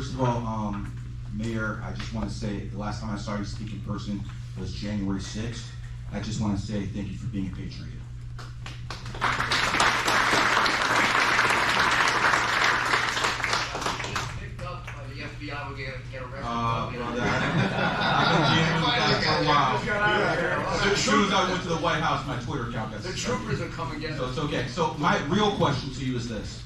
First of all, Mayor, I just want to say the last time I saw you speak in person was January 6th. I just want to say thank you for being a patriot. Picked up by the FBI, we'll get arrested. As soon as I went to the White House, my Twitter account got The suspended. troopers are coming again. So it's okay. So my real question to you is this.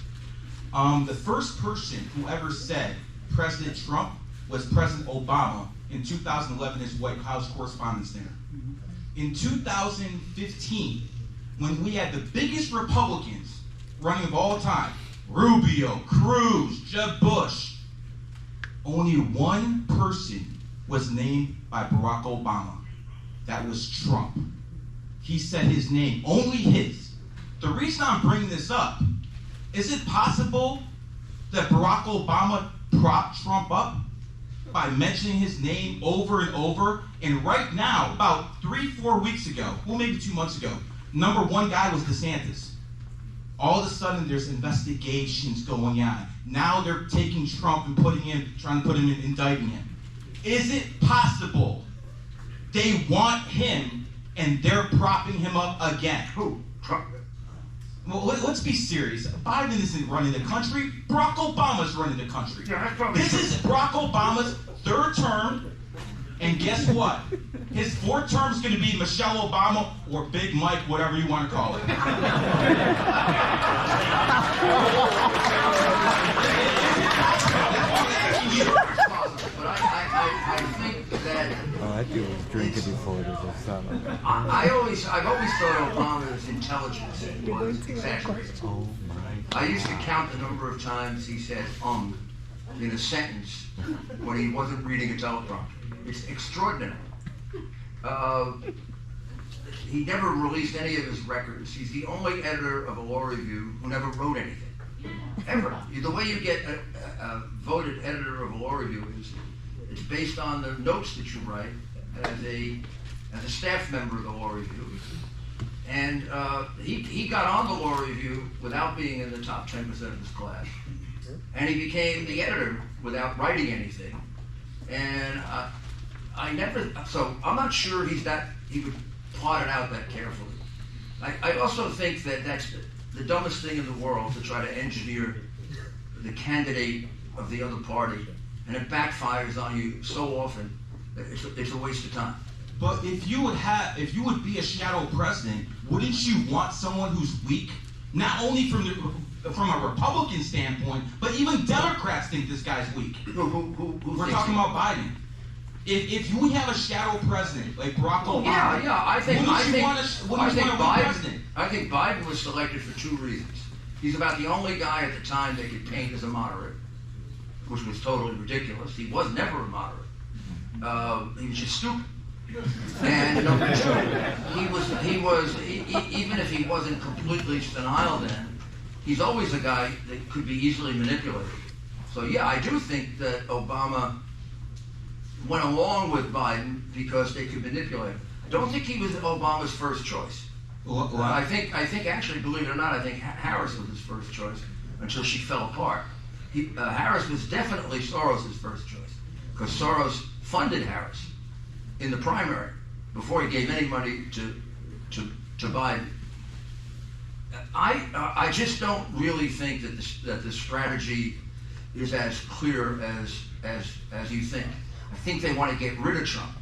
The first person who ever said President Trump was President Obama in 2011 is White House Correspondents' Dinner. In 2015, when we had the biggest Republicans running of all time, Rubio, Cruz, Jeb Bush, only one person was named by Barack Obama. That was Trump. He said his name, only his. The reason I'm bringing this up, is it possible that Barack Obama propped Trump up by mentioning his name over and over? And right now, about 3-4 weeks ago, well, maybe 2 months ago, number one guy was DeSantis. All of a sudden, there's investigations going on. Now they're taking Trump and trying to put him in, indicting him. Is it possible they want him and they're propping him up again? Who? Trump? Well, let's be serious. Biden isn't running the country. Barack Obama's running the country. Yeah, that's probably This is Barack Obama's third term, and guess what? His fourth term is going to be Michelle Obama or Big Mike, whatever you want to call it. But I think that I do drink it before it is a salad. I've always thought Obama's intelligence was exaggerated. Oh my. I used to count the number of times he said in a sentence when he wasn't reading a teleprompter. It's extraordinary. He never released any of his records. He's the only editor of a law review who never wrote anything. Ever. The way you get a voted editor of a law review is it's based on the notes that you write as a staff member of the law review. And he got on the law review without being in the top 10% of his class. And he became the editor without writing anything. And so I'm not sure he would plot it out that carefully. I also think that that's the dumbest thing in the world, to try to engineer the candidate of the other party, and it backfires on you so often that it's a waste of time. But if you would be a shadow president, wouldn't you want someone who's weak? Not only from a Republican standpoint, but even Democrats think this guy's weak. Who We're talking about Biden. If you have a shadow president like Barack Obama, I think president? I think Biden was selected for two reasons. He's about the only guy at the time they could paint as a moderate, which was totally ridiculous. He was never a moderate. He was just stupid. And number two, he was even if he wasn't completely senile then, he's always a guy that could be easily manipulated. So yeah, I do think that Obama went along with Biden because they could manipulate him. I don't think he was Obama's first choice. I think actually, believe it or not, I think Harris was his first choice until she fell apart. Harris was definitely Soros' first choice because Soros funded Harris in the primary before he gave any money to Biden. I just don't really think that the strategy is as clear as you think. I think they want to get rid of Trump,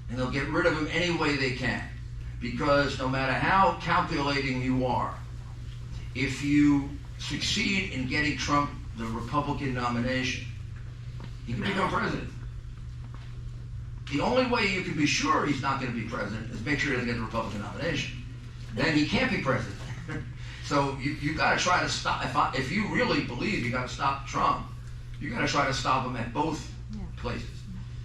and they'll get rid of him any way they can, because no matter how calculating you are, if you succeed in getting Trump the Republican nomination, he can become president. The only way you can be sure he's not going to be president is make sure he doesn't get the Republican nomination. Then he can't be president. So you got to try to stop. If you really believe you got to stop Trump, you got to try to stop him at both places.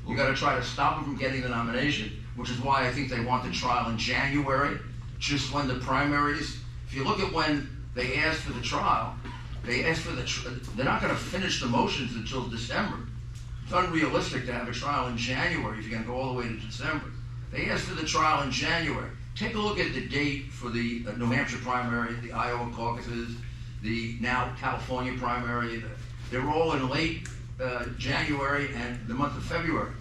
You got to try to stop him from getting the nomination, which is why I think they want the trial in January, just when the primaries. If you look at when they asked for the trial, they're not going to finish the motions until December. It's unrealistic to have a trial in January if you're going to go all the way to December. They asked for the trial in January. Take a look at the date for the New Hampshire primary, the Iowa caucuses, the now California primary. They're all in late January and the month of February.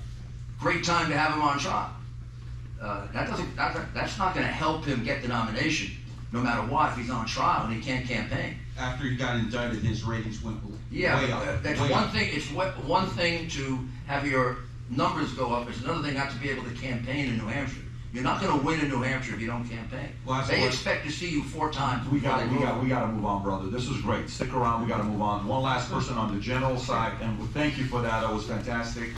Great time to have him on trial. That's not going to help him get the nomination, no matter what, if he's on trial and he can't campaign. After he got indicted, his ratings went Yeah, way up. that's way one up. thing. It's one thing to have your numbers go up. It's another thing not to be able to campaign in New Hampshire. You're not going to win in New Hampshire if you don't campaign. Well, that's They what- expect to see you 4 times. We before got they vote. to move on, brother. This was great. Stick around. We got to move on. One last person on the general side, and thank you for that. That was fantastic.